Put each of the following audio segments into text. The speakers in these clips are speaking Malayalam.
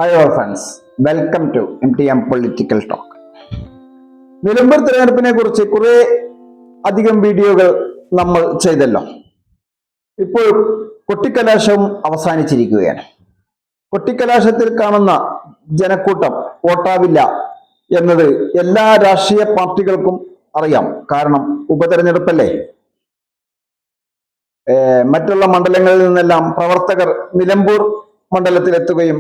Hi all friends, welcome to MTM political talk. Nilambur തിരഞ്ഞെടുപ്പിനെ കുറിച്ച് കുറെ അധികം വീഡിയോകൾ നമ്മൾ ചെയ്തല്ലോ. ഇപ്പോൾ കൊട്ടിക്കലാശവും അവസാനിച്ചിരിക്കുകയാണ്. കൊട്ടിക്കലാശത്തിൽ കാണുന്ന ജനക്കൂട്ടം വോട്ടാവില്ല എന്നത് എല്ലാ രാഷ്ട്രീയ പാർട്ടികൾക്കും അറിയാം. കാരണം ഉപതെരഞ്ഞെടുപ്പല്ലേ. മറ്റുള്ള മണ്ഡലങ്ങളിൽ നിന്നെല്ലാം പ്രവർത്തകർ നിലമ്പൂർ മണ്ഡലത്തിലെത്തുകയും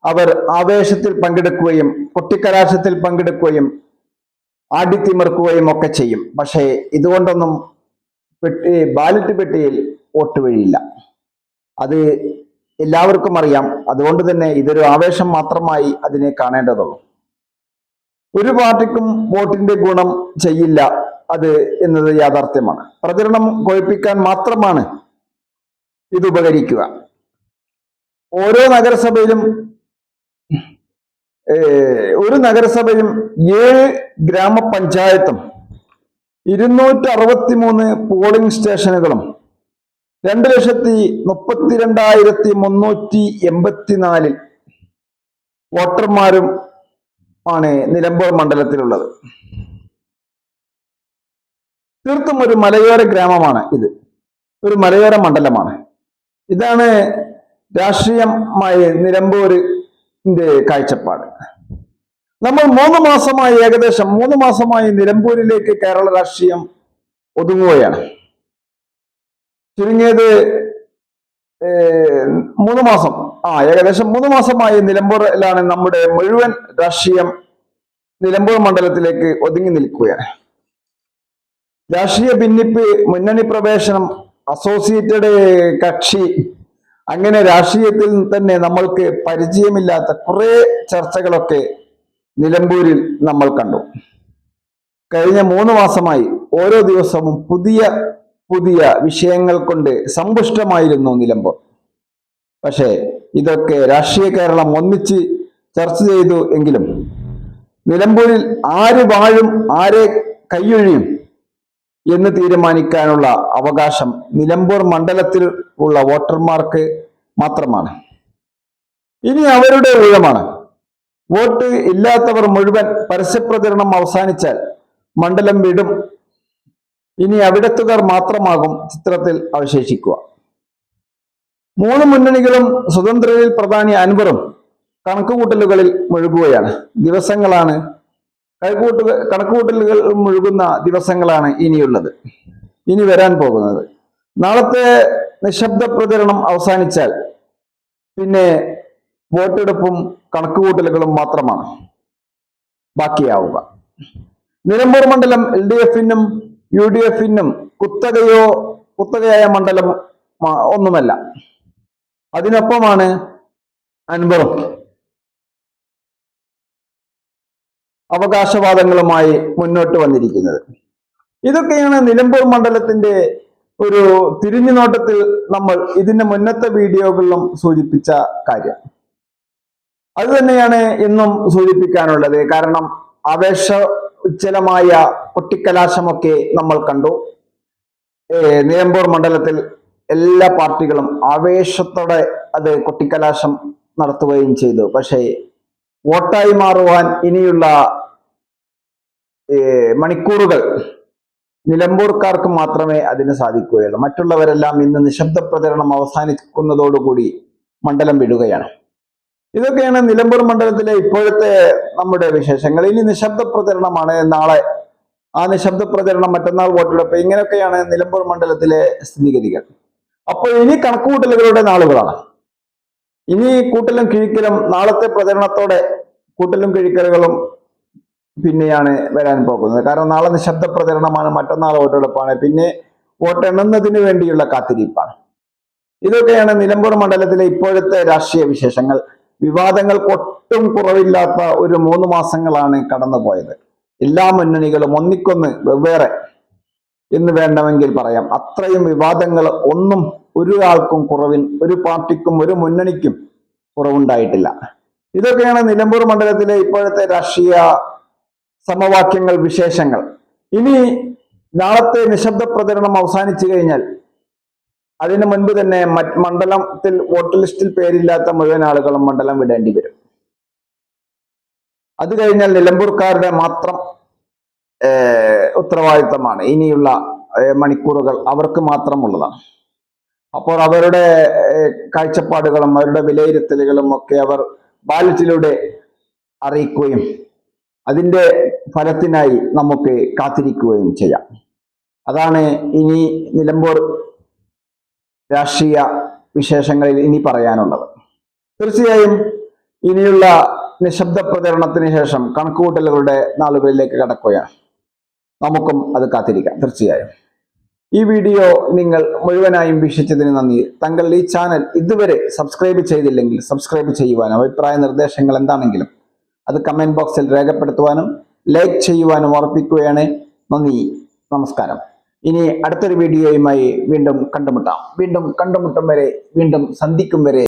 അവർ ആവേശത്തിൽ പങ്കെടുക്കുകയും കൊട്ടിക്കലാശത്തിൽ പങ്കെടുക്കുകയും ആടിത്തിമിർക്കുകയും ഒക്കെ ചെയ്യും. പക്ഷേ ഇതുകൊണ്ടൊന്നും ബാലറ്റ് പെട്ടിയിൽ വോട്ട് വീഴില്ല. അത് എല്ലാവർക്കും അറിയാം. അതുകൊണ്ട് തന്നെ ഇതൊരു ആവേശം മാത്രമായി അതിനെ കാണേണ്ടതുള്ളൂ. ഒരു പാർട്ടിക്കും വോട്ടിന്റെ ഗുണം ചെയ്യില്ല അത് എന്നത് യാഥാർത്ഥ്യമാണ്. പ്രചരണം കൊഴിപ്പിക്കാൻ മാത്രമാണ് ഇത് ഉപകരിക്കുക. ഓരോ നഗരസഭയിലും ഒരു നഗരസഭയും 7 ഗ്രാമപഞ്ചായത്തും 263 പോളിംഗ് സ്റ്റേഷനുകളും 2,32,384 വോട്ടർമാരും ആണ് നിലമ്പൂർ മണ്ഡലത്തിലുള്ളത്. തീർത്തും ഒരു മലയോര ഗ്രാമമാണ് ഇത്. ഒരു മലയോര മണ്ഡലമാണ്. ഇതാണ് രാഷ്ട്രീയമായ നിലമ്പൂരിന്റെ കാഴ്ചപ്പാട്. നമ്മൾ ഏകദേശം 3 മാസമായി നിലമ്പൂരിലേക്ക് കേരള രാഷ്ട്രീയം ഒതുങ്ങുകയാണ്. ചുരുങ്ങിയത് 3 മാസം ഏകദേശം 3 മാസമായി നിലമ്പൂരിലാണ് നമ്മുടെ മുഴുവൻ രാഷ്ട്രീയം നിലമ്പൂർ മണ്ഡലത്തിലേക്ക് ഒതുങ്ങി നിൽക്കുകയാണ്. രാഷ്ട്രീയ ഭിന്നിപ്പ്, മുന്നണി പ്രവേശനം, അസോസിയേറ്റഡ് കക്ഷി, അങ്ങനെ രാഷ്ട്രീയത്തിൽ തന്നെ നമ്മൾക്ക് പരിചയമില്ലാത്ത കുറെ ചർച്ചകളൊക്കെ നിലമ്പൂരിൽ നമ്മൾ കണ്ടു. കഴിഞ്ഞ 3 മാസമായി ഓരോ ദിവസവും പുതിയ പുതിയ വിഷയങ്ങൾ കൊണ്ട് സമ്പുഷ്ടമായിരുന്നു നിലമ്പൂർ. പക്ഷേ ഇതൊക്കെ രാഷ്ട്രീയ കേരളം ഒന്നിച്ച് ചർച്ച ചെയ്തു എങ്കിലും നിലമ്പൂരിൽ ആര് വാഴും ആരെ കൈയൊഴിയും എന്ന് തീരുമാനിക്കാനുള്ള അവകാശം നിലമ്പൂർ മണ്ഡലത്തിൽ ഉള്ള വോട്ടർമാർക്ക് മാത്രമാണ്. ഇനി അവരുടെ ഊഴമാണ്. വോട്ട് ഇല്ലാത്തവർ മുഴുവൻ പരസ്യപ്രചരണം അവസാനിച്ചാൽ മണ്ഡലം വിടും. ഇനി അവിടത്തുകാർ മാത്രമാകും ചിത്രത്തിൽ അവശേഷിക്കുക. 3 മുന്നണികളും സ്വതന്ത്രരിൽ പ്രധാനി അൻവറും കണക്കുകൂട്ടലുകളിൽ മുഴുകുകയാണ്. കണക്കുകൂട്ടലുകൾ മുഴുകുന്ന ദിവസങ്ങളാണ് ഇനിയുള്ളത്, ഇനി വരാൻ പോകുന്നത്. നാളത്തെ നിശബ്ദ പ്രചരണം അവസാനിച്ചാൽ പിന്നെ വോട്ടെടുപ്പും കണക്കുകൂട്ടലുകളും മാത്രമാണ് ബാക്കിയാവുക. നിലമ്പൂർ മണ്ഡലം LDF-നും UDF-നും കുത്തകയായ മണ്ഡലം ഒന്നുമല്ല. അതിനൊപ്പമാണ് അൻവറും അവകാശവാദങ്ങളുമായി മുന്നോട്ട് വന്നിരിക്കുന്നത്. ഇതൊക്കെയാണ് നിലമ്പൂർ മണ്ഡലത്തിന്റെ ഒരു തിരിഞ്ഞുനോട്ടത്തിൽ നമ്മൾ ഇതിന്റെ മുന്നത്തെ വീഡിയോകളിലും സൂചിപ്പിച്ച കാര്യം. അത് തന്നെയാണ് ഇന്നും സൂചിപ്പിക്കാനുള്ളത്. കാരണം ആവേശോജ്ജലമായ കൊട്ടിക്കലാശമൊക്കെ നമ്മൾ കണ്ടു. നിലമ്പൂർ മണ്ഡലത്തിൽ എല്ലാ പാർട്ടികളും ആവേശത്തോടെ അത് കൊട്ടിക്കലാശം നടത്തുകയും ചെയ്തു. പക്ഷേ വോട്ടായി മാറുവാൻ ഇനിയുള്ള മണിക്കൂറുകൾ നിലമ്പൂർക്കാർക്ക് മാത്രമേ അതിന് സാധിക്കുകയുള്ളൂ. മറ്റുള്ളവരെല്ലാം ഇന്ന് നിശബ്ദ പ്രചരണം അവസാനിക്കുന്നതോടുകൂടി മണ്ഡലം വിടുകയാണ്. ഇതൊക്കെയാണ് നിലമ്പൂർ മണ്ഡലത്തിലെ ഇപ്പോഴത്തെ നമ്മുടെ വിശേഷങ്ങൾ. ഇനി നിശബ്ദ പ്രചരണമാണ് നാളെ. ആ നിശബ്ദ പ്രചരണം, മറ്റന്നാൾ വോട്ടെടുപ്പ്, ഇങ്ങനെയൊക്കെയാണ് നിലമ്പൂർ മണ്ഡലത്തിലെ സ്ഥിതിഗതികൾ. അപ്പോൾ ഇനി കണക്കുകൂട്ടലുകളുടെ നാളുകളാണ്. ഇനി കൂട്ടലും കിഴിക്കലും, നാളത്തെ പ്രചരണത്തോടെ കൂട്ടലും കിഴിക്കലുകളും പിന്നെയാണ് വരാൻ പോകുന്നത്. കാരണം നാളെ നിശബ്ദ പ്രചരണമാണ്, മറ്റന്നാൾ വോട്ടെടുപ്പാണ്, പിന്നെ വോട്ടെണ്ണുന്നതിന് വേണ്ടിയുള്ള കാത്തിരിപ്പാണ്. ഇതൊക്കെയാണ് നിലമ്പൂർ മണ്ഡലത്തിലെ ഇപ്പോഴത്തെ രാഷ്ട്രീയ വിശേഷങ്ങൾ. വിവാദങ്ങൾക്ക് ഒട്ടും കുറവില്ലാത്ത ഒരു 3 മാസങ്ങളാണ് കടന്നുപോയത്. എല്ലാ മുന്നണികളും ഒന്നിക്കൊന്ന് വെവ്വേറെ എന്ന് വേണമെങ്കിൽ പറയാം. അത്രയും വിവാദങ്ങൾ ഒന്നും ഒരാൾക്കും ഒരു പാർട്ടിക്കും ഒരു മുന്നണിക്കും കുറവുണ്ടായിട്ടില്ല. ഇതൊക്കെയാണ് നിലമ്പൂർ മണ്ഡലത്തിലെ ഇപ്പോഴത്തെ രാഷ്ട്രീയ സമവാക്യങ്ങൾ, വിശേഷങ്ങൾ. ഇനി നാളത്തെ നിശബ്ദ പ്രചരണം അവസാനിച്ചു കഴിഞ്ഞാൽ അതിനു മുൻപ് തന്നെ മണ്ഡലത്തിൽ വോട്ടർ ലിസ്റ്റിൽ പേരില്ലാത്ത മുഴുവൻ ആളുകളും മണ്ഡലം വിടേണ്ടി വരും. അത് കഴിഞ്ഞാൽ നിലമ്പൂർക്കാരുടെ മാത്രം ഉത്തരവാദിത്തമാണ്. ഇനിയുള്ള മണിക്കൂറുകൾ അവർക്ക് മാത്രമുള്ളതാണ്. അപ്പോൾ അവരുടെ കാഴ്ചപ്പാടുകളും അവരുടെ വിലയിരുത്തലുകളും ഒക്കെ അവർ ബാലറ്റിലൂടെ അറിയിക്കുകയും അതിന്റെ ഫലത്തിനായി നമുക്ക് കാത്തിരിക്കുകയും ചെയ്യാം. അതാണ് ഇനി നിലമ്പൂർ രാഷ്ട്രീയ വിശേഷങ്ങളിൽ ഇനി പറയാനുള്ളത്. തീർച്ചയായും ഇനിയുള്ള നിശബ്ദ പ്രചരണത്തിന് ശേഷം കണക്കുകൂട്ടലുകളുടെ നാളുകളിലേക്ക് കടക്കുകയാണ്. നമുക്കും അത് കാത്തിരിക്കാം. തീർച്ചയായും ഈ വീഡിയോ നിങ്ങൾ മുഴുവനായും വീക്ഷിച്ചതിന് നന്ദി. താങ്കൾ ഈ ചാനൽ ഇതുവരെ സബ്സ്ക്രൈബ് ചെയ്തില്ലെങ്കിൽ സബ്സ്ക്രൈബ് ചെയ്യുവാനും അഭിപ്രായ നിർദ്ദേശങ്ങൾ എന്താണെങ്കിലും അത് കമന്റ് ബോക്സിൽ രേഖപ്പെടുത്തുവാനും ലൈക്ക് ചെയ്യുവാനും ഓർപ്പിക്കുകയാണ്. നന്ദി, നമസ്കാരം. ഇനി അടുത്തൊരു വീഡിയോയുമായി വീണ്ടും കണ്ടുമുട്ടാം. വീണ്ടും കണ്ടുമുട്ടും വരെ, വീണ്ടും സന്ധിക്കും വരെ